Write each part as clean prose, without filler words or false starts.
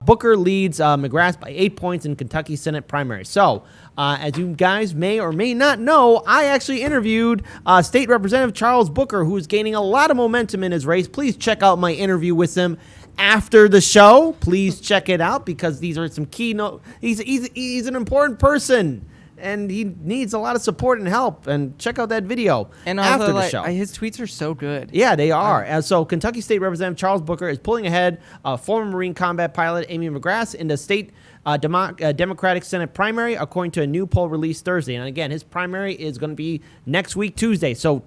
Booker leads McGrath by 8 points in Kentucky Senate primary. So, as you guys may or may not know, I actually interviewed State Representative Charles Booker, who is gaining a lot of momentum in his race. Please check out my interview with him after the show. Please check it out because these are some keynote. He's an important person. And he needs a lot of support and help. And check out that video and after the show. His tweets are so good. Yeah, they are. And so Kentucky State Representative Charles Booker is pulling ahead former Marine combat pilot Amy McGrath in the state Democratic Senate primary, according to a new poll released Thursday. And again, his primary is going to be next week, Tuesday. So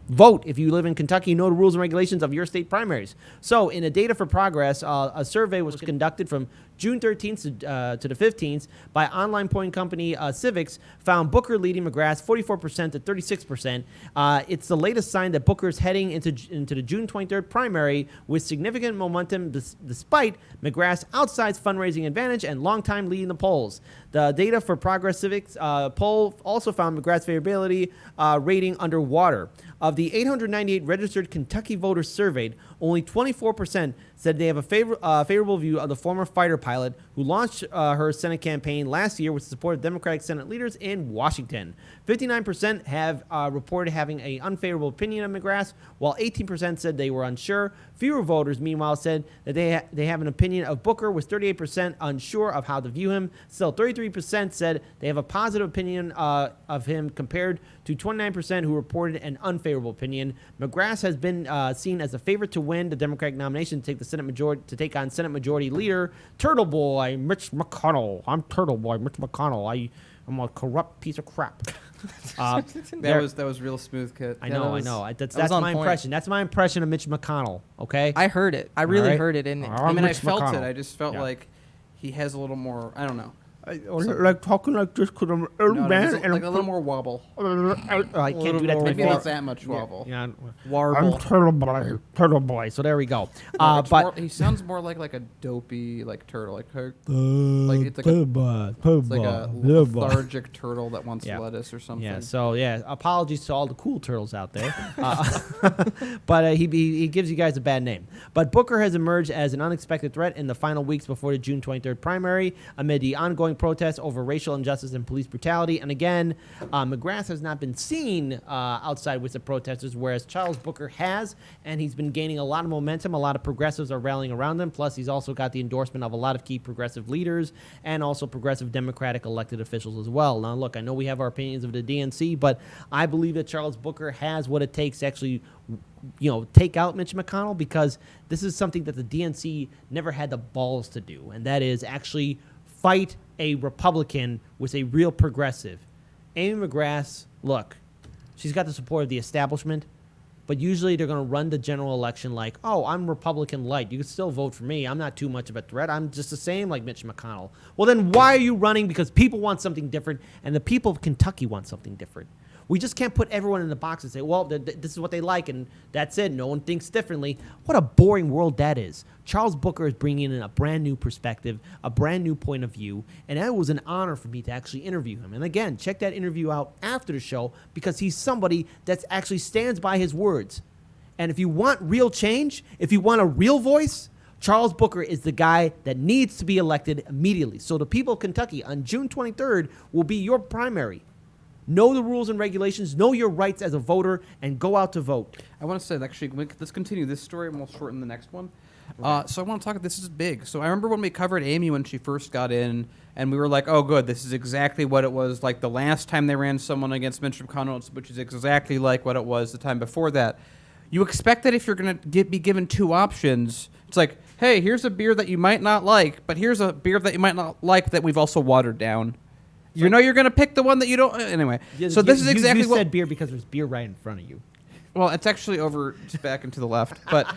vote if you live in Kentucky. You know the rules and regulations of your state primaries. So in a Data for Progress, a survey was conducted from June 13th to the 15th by online polling company Civics, found Booker leading McGrath 44% to 36%. It's the latest sign that Booker is heading into the June 23rd primary with significant momentum despite McGrath's outsized fundraising advantage and long-time lead in the polls. The Data for Progress Civics poll also found McGrath's favorability rating underwater. Of the 898 registered Kentucky voters surveyed, only 24% said they have a favorable view of the former fighter pilot who launched her Senate campaign last year with the support of Democratic Senate leaders in Washington. 59% have reported having an unfavorable opinion of McGrath, while 18% said they were unsure. Fewer voters, meanwhile, said that they have an opinion of Booker, with 38% unsure of how to view him. Still, 33% said they have a positive opinion of him compared to 29% who reported an unfavorable opinion. McGrath has been seen as a favorite to win the Democratic nomination to take the take on Senate Majority Leader Turtle Boy Mitch McConnell. I'm Turtle Boy Mitch McConnell. I'm a corrupt piece of crap. That was real smooth, Kit. I know. That's my impression. That's my impression of Mitch McConnell. Okay. I heard it. I really heard it in there. I mean, I felt it. I just felt like he has a little more. I don't know. Like talking like this because I'm an old man and like a little more wobble. I can't do that. Maybe not that much wobble. Yeah, warble. I'm Turtle Boy. So there we go. But he sounds more like a dopey turtle, like it's like a lethargic turtle that wants lettuce or something. Yeah. So apologies to all the cool turtles out there. But he gives you guys a bad name. But Booker has emerged as an unexpected threat in the final weeks before the June 23rd primary amid the ongoing protests over racial injustice and police brutality. And again, McGrath has not been seen outside with the protesters, whereas Charles Booker has, and he's been gaining a lot of momentum. A lot of progressives are rallying around him. Plus, he's also got the endorsement of a lot of key progressive leaders and also progressive Democratic elected officials as well. Now, look, I know we have our opinions of the DNC, but I believe that Charles Booker has what it takes to actually take out Mitch McConnell, because this is something that the DNC never had the balls to do, and that is actually fight a Republican with a real progressive. Amy McGrath, look, she's got the support of the establishment, but usually they're going to run the general election like, oh, I'm Republican light. You can still vote for me. I'm not too much of a threat. I'm just the same like Mitch McConnell. Well, then why are you running? Because people want something different, and the people of Kentucky want something different. We just can't put everyone in the box and say, well, this is what they like, and that's it. No one thinks differently. What a boring world that is. Charles Booker is bringing in a brand new perspective, a brand new point of view, and it was an honor for me to actually interview him. And again, check that interview out after the show, because he's somebody that actually stands by his words. And if you want real change, if you want a real voice, Charles Booker is the guy that needs to be elected immediately. So the people of Kentucky on June 23rd will be your primary. Know the rules and regulations, know your rights as a voter, and go out to vote. I want to say, actually, let's continue this story, and we'll shorten the next one. So I want to talk, this is big. So I remember when we covered Amy when she first got in, and we were like, oh, good, this is exactly what it was like the last time they ran someone against Mitch McConnell, which is exactly like what it was the time before that. You expect that if you're going to be given two options, it's like, hey, here's a beer that you might not like, but here's a beer that you might not like that we've also watered down. You know you're going to pick the one that you don't... Anyway, so this is exactly what... You said beer because there's beer right in front of you. Well, it's actually over just back and to the left. But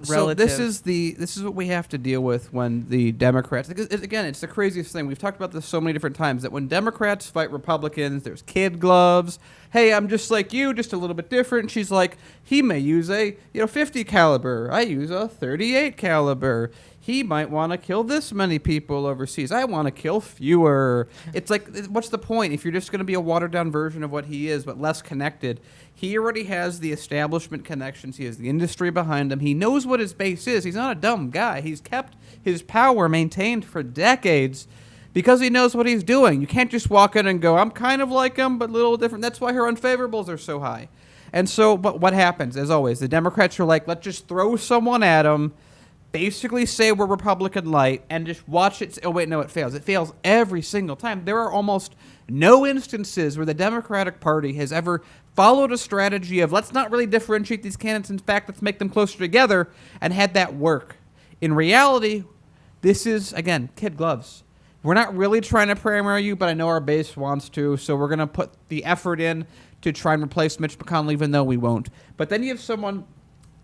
so this is what we have to deal with when the Democrats... Again, it's the craziest thing. We've talked about this so many different times, that when Democrats fight Republicans, there's kid gloves. Hey, I'm just like you, just a little bit different. She's like, he may use a 50 caliber. I use a 38 caliber. he might want to kill this many people overseas. I want to kill fewer. It's like, what's the point if you're just going to be a watered-down version of what he is, but less connected? He already has the establishment connections. He has the industry behind him. He knows what his base is. He's not a dumb guy. He's kept his power maintained for decades because he knows what he's doing. You can't just walk in and go, I'm kind of like him, but a little different. That's why her unfavorables are so high. And so, but what happens, as always, the Democrats are like, let's just throw someone at him, basically say we're Republican light, and just watch it. Oh, wait, no, it fails. It fails every single time. There are almost no instances where the Democratic Party has ever followed a strategy of let's not really differentiate these candidates. In fact, let's make them closer together, and had that work. In reality, this is, again, kid gloves. We're not really trying to primary you, but I know our base wants to, so we're going to put the effort in to try and replace Mitch McConnell, even though we won't. But then you have someone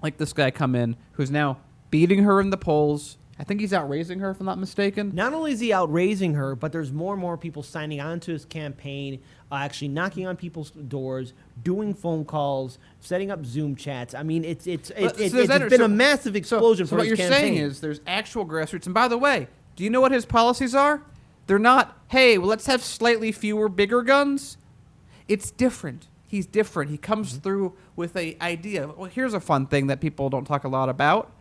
like this guy come in who's now beating her in the polls. I think he's outraising her, if I'm not mistaken. Not only is he outraising her, but there's more and more people signing on to his campaign, actually knocking on people's doors, doing phone calls, setting up Zoom chats. I mean, it's been a massive explosion for his campaign. So what you're saying is there's actual grassroots. And by the way, do you know what his policies are? They're not, hey, well, let's have slightly fewer bigger guns. It's different. He's different. He comes through with an idea. Well, here's a fun thing that people don't talk a lot about.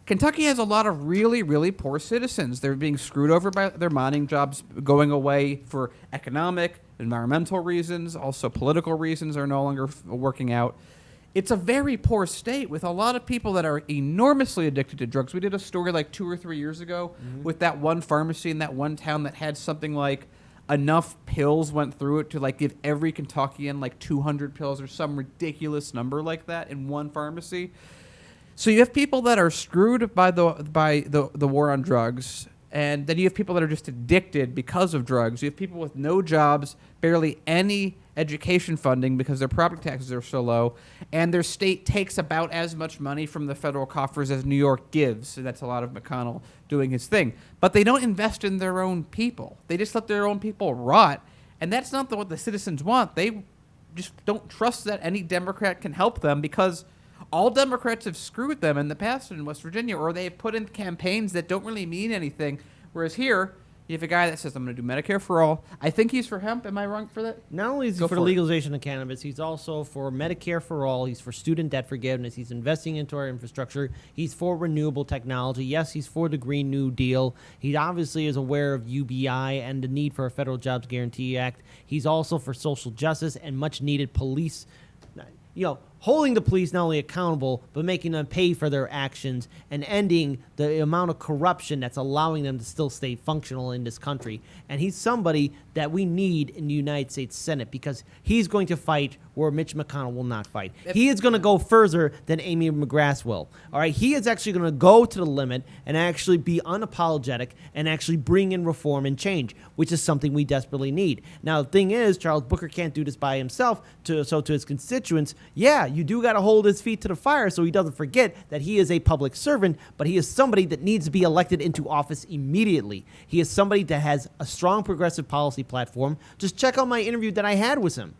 Kentucky has a lot of really, really poor citizens. They're being screwed over by their mining jobs going away for economic, environmental reasons. Also, political reasons are no longer working out. It's a very poor state with a lot of people that are enormously addicted to drugs. We did a story like 2 or 3 years ago with that one pharmacy in that one town that had something like enough pills went through it to like give every Kentuckian like 200 pills or some ridiculous number like that in one pharmacy. So you have people that are screwed by the war on drugs, and then you have people that are just addicted because of drugs. You have people with no jobs, barely any education funding because their property taxes are so low, and their state takes about as much money from the federal coffers as New York gives. So that's a lot of McConnell doing his thing. But they don't invest in their own people. They just let their own people rot, and that's not what the citizens want. They just don't trust that any Democrat can help them because all Democrats have screwed them in the past in West Virginia, or they have put in campaigns that don't really mean anything. Whereas here, you have a guy that says, I'm going to do Medicare for all. I think he's for hemp. Am I wrong for that? Not only is he for the legalization of cannabis, he's also for Medicare for all. He's for student debt forgiveness. He's investing into our infrastructure. He's for renewable technology. Yes, he's for the Green New Deal. He obviously is aware of UBI and the need for a Federal Jobs Guarantee Act. He's also for social justice and much needed police, holding the police not only accountable, but making them pay for their actions and ending the amount of corruption that's allowing them to still stay functional in this country. And he's somebody that we need in the United States Senate because he's going to fight where Mitch McConnell will not fight. He is going to go further than Amy McGrath will. All right, he is actually going to go to the limit and actually be unapologetic and actually bring in reform and change, which is something we desperately need. Now, the thing is, Charles Booker can't do this by himself. So to his constituents, yeah, you do got to hold his feet to the fire so he doesn't forget that he is a public servant, but he is somebody that needs to be elected into office immediately. He is somebody that has a strong progressive policy platform. Just check out my interview that I had with him.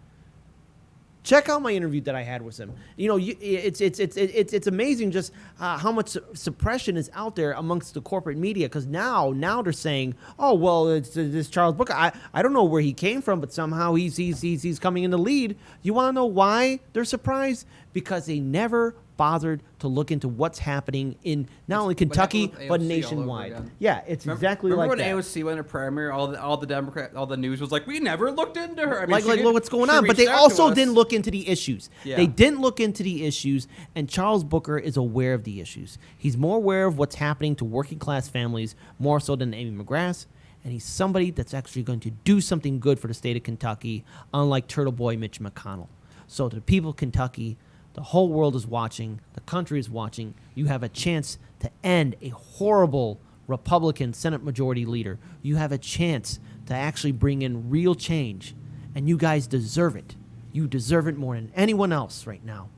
Check out my interview that I had with him. It's amazing just how much suppression is out there amongst the corporate media because now they're saying, oh well, it's this Charles Booker. I don't know where he came from, but somehow he's coming in the lead. You want to know why they're surprised? Because they never bothered to look into what's happening in not only Kentucky but nationwide. Yeah, it's exactly like that. Remember when AOC went to primary? All the news was like, we never looked into her. I mean, like what's going on? But they also didn't look into the issues. Yeah. They didn't look into the issues, and Charles Booker is aware of the issues. He's more aware of what's happening to working class families more so than Amy McGrath. And he's somebody that's actually going to do something good for the state of Kentucky, unlike Turtle Boy Mitch McConnell. So to the people of Kentucky, the whole world is watching. The country is watching. You have a chance to end a horrible Republican Senate Majority Leader. You have a chance to actually bring in real change, and you guys deserve it. You deserve it more than anyone else right now.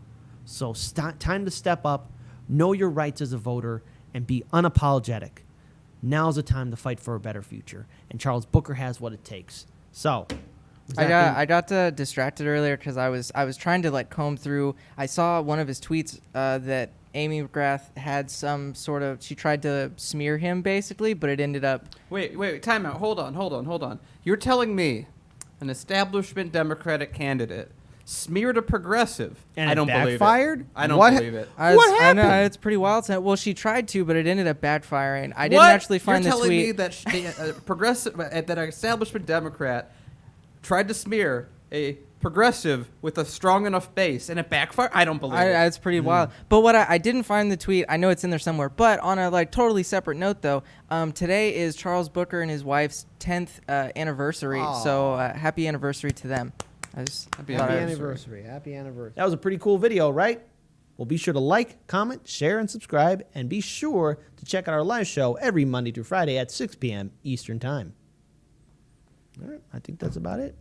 So time to step up, know your rights as a voter, and be unapologetic. Now's the time to fight for a better future, and Charles Booker has what it takes. So I got distracted earlier because I was trying to comb through. I saw one of his tweets that Amy McGrath had she tried to smear him basically, but it ended up. Wait, time out. Hold on. You're telling me an establishment Democratic candidate smeared a progressive? And I don't believe backfired? it. I don't What? believe it. What happened? I know, it's pretty wild. Well, she tried to, but it ended up backfiring. I didn't What? actually find You're the telling me tweet. that progressive, that an establishment Democrat tried to smear a progressive with a strong enough base and it backfired? I don't believe it. It's pretty wild. But what I didn't find the tweet. I know it's in there somewhere. But on a totally separate note, though, today is Charles Booker and his wife's 10th anniversary. Aww. So happy anniversary to them. Happy Happy anniversary. anniversary. That was a pretty cool video, right? Well, be sure to like, comment, share, and subscribe. And be sure to check out our live show every Monday through Friday at 6 p.m. Eastern Time. All right, I think that's about it.